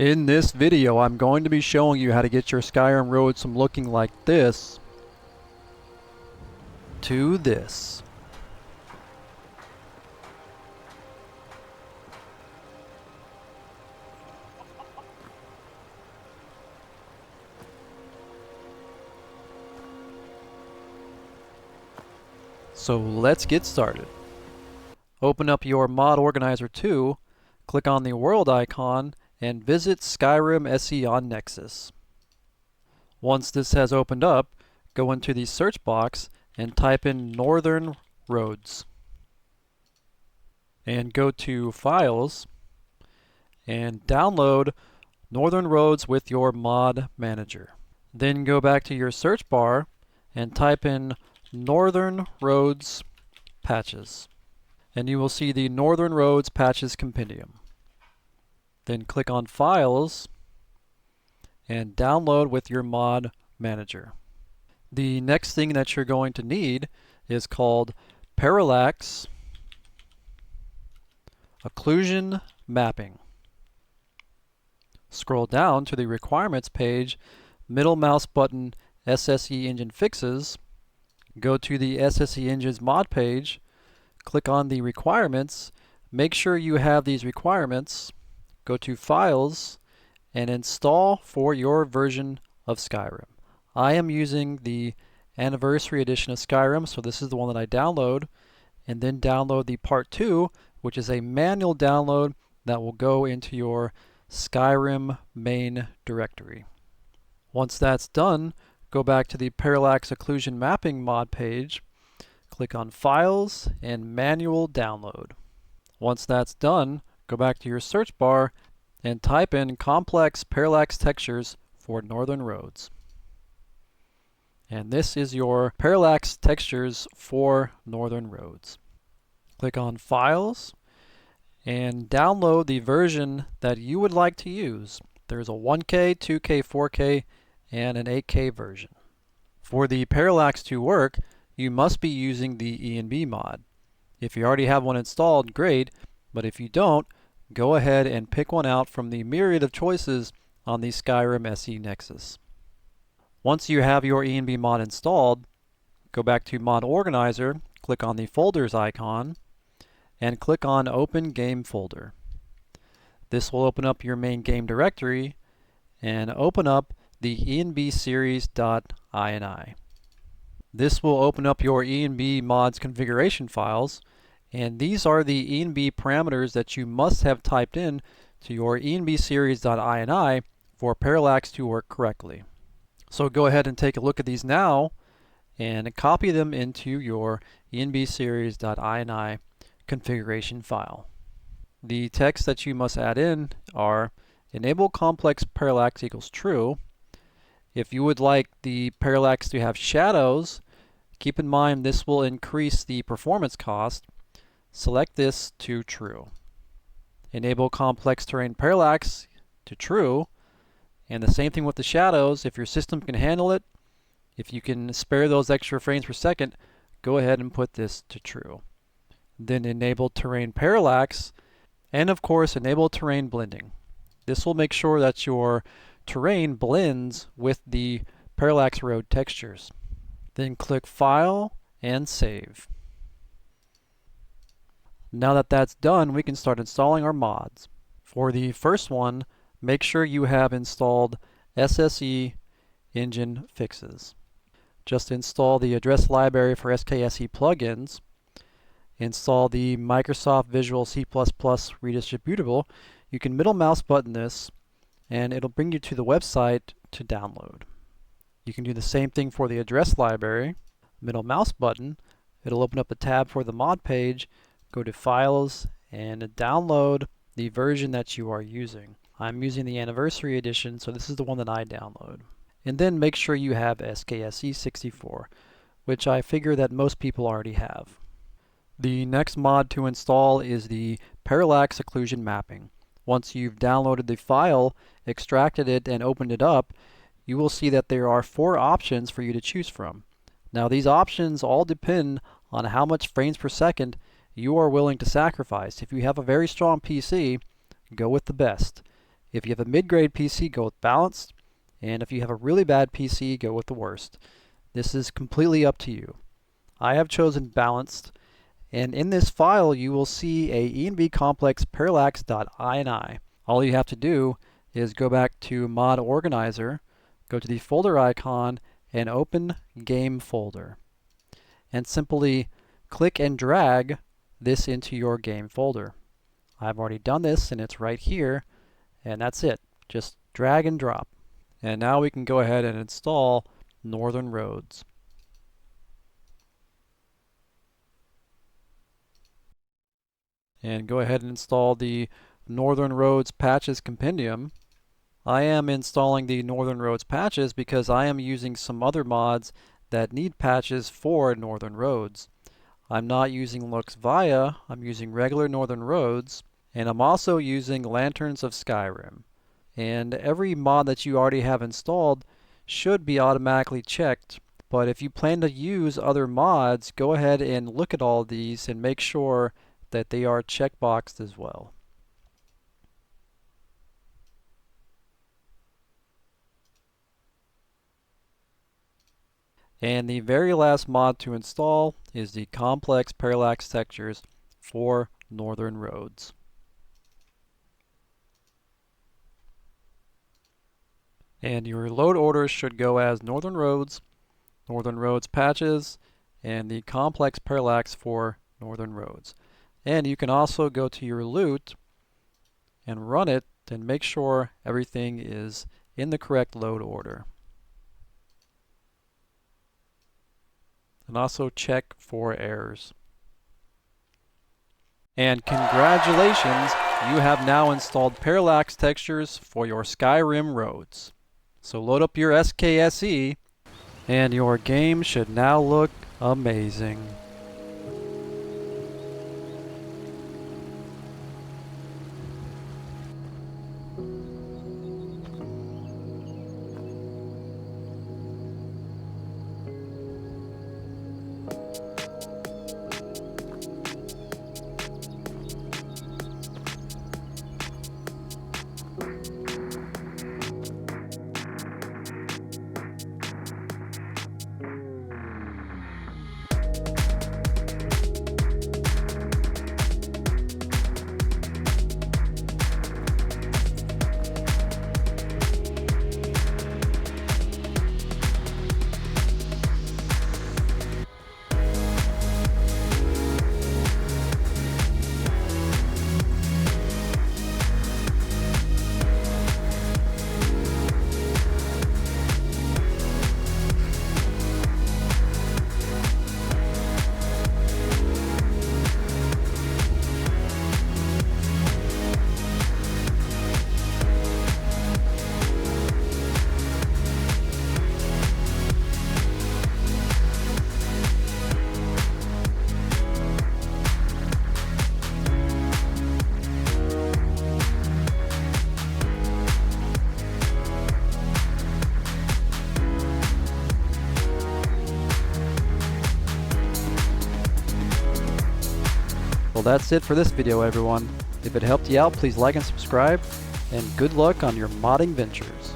In this video, I'm going to be showing you how to get your Skyrim roads from looking like this to this. So let's get started. Open up your Mod Organizer 2, click on the world icon, and visit Skyrim SE on Nexus. Once this has opened up, go into the search box and type in Northern Roads. And go to Files and download Northern Roads with your mod manager. Then go back to your search bar and type in Northern Roads Patches. And you will see the Northern Roads Patches Compendium. Then click on Files and download with your mod manager. The next thing that you're going to need is called Parallax Occlusion Mapping. Scroll down to the requirements page, middle mouse button SSE Engine Fixes, go to the SSE Engines mod page, click on the requirements, make sure you have these requirements, go to Files, and install for your version of Skyrim. I am using the Anniversary Edition of Skyrim, so this is the one that I download, and then download the Part 2, which is a manual download that will go into your Skyrim main directory. Once that's done, go back to the Parallax Occlusion Mapping mod page, click on Files and Manual Download. Once that's done, go back to your search bar and type in Complex Parallax Textures for Northern Roads. And this is your parallax textures for Northern Roads. Click on Files and download the version that you would like to use. There's a 1K, 2K, 4K, and an 8K version. For the parallax to work, you must be using the ENB mod. If you already have one installed, great, but if you don't, go ahead and pick one out from the myriad of choices on the Skyrim SE Nexus. Once you have your ENB mod installed, go back to Mod Organizer, click on the Folders icon, and click on Open Game Folder. This will open up your main game directory and open up the enbseries.ini. This will open up your ENB mods configuration files, and these are the ENB parameters that you must have typed in to your enbseries.ini for parallax to work correctly. So go ahead and take a look at these now and copy them into your enbseries.ini configuration file. The text that you must add in are enable complex parallax equals true. If you would like the parallax to have shadows, keep in mind this will increase the performance cost. Select this to true. Enable complex terrain parallax to true. And the same thing with the shadows. If your system can handle it, if you can spare those extra frames per second, go ahead and put this to true. Then enable terrain parallax, and of course enable terrain blending. This will make sure that your terrain blends with the parallax road textures. Then click File and Save. Now that that's done, we can start installing our mods. For the first one, make sure you have installed SSE Engine Fixes. Just install the address library for SKSE plugins, install the Microsoft Visual C++ redistributable. You can middle mouse button this and it'll bring you to the website to download. You can do the same thing for the address library. Middle mouse button, it'll open up a tab for the mod page, go to Files and download the version that you are using. I'm using the Anniversary Edition, so this is the one that I download. And then make sure you have SKSE 64, which I figure that most people already have. The next mod to install is the Parallax Occlusion Mapping. Once you've downloaded the file, extracted it, and opened it up, you will see that there are 4 options for you to choose from. Now these options all depend on how much frames per second you are willing to sacrifice. If you have a very strong PC, go with the best. If you have a mid-grade PC, go with balanced, and if you have a really bad PC, go with the worst. This is completely up to you. I have chosen balanced, and in this file you will see a env complex parallax.ini. All you have to do is go back to Mod Organizer, go to the folder icon, and open Game folder. And simply click and drag this into your game folder. I've already done this and it's right here, and that's it. Just drag and drop. And now we can go ahead and install Northern Roads. And go ahead and install the Northern Roads Patches Compendium. I am installing the Northern Roads patches because I am using some other mods that need patches for Northern Roads. I'm not using Lux Via, I'm using regular Northern Roads, and I'm also using Lanterns of Skyrim. And every mod that you already have installed should be automatically checked, but if you plan to use other mods, go ahead and look at all of these and make sure that they are checkboxed as well. And the very last mod to install is the complex parallax textures for Northern Roads. And your load orders should go as Northern Roads patches, and the complex parallax for Northern Roads. And you can also go to your loot and run it and make sure everything is in the correct load order. And also check for errors. And congratulations, you have now installed parallax textures for your Skyrim roads. So load up your SKSE and your game should now look amazing. Well, that's it for this video, everyone. If it helped you out, please like and subscribe, and good luck on your modding ventures.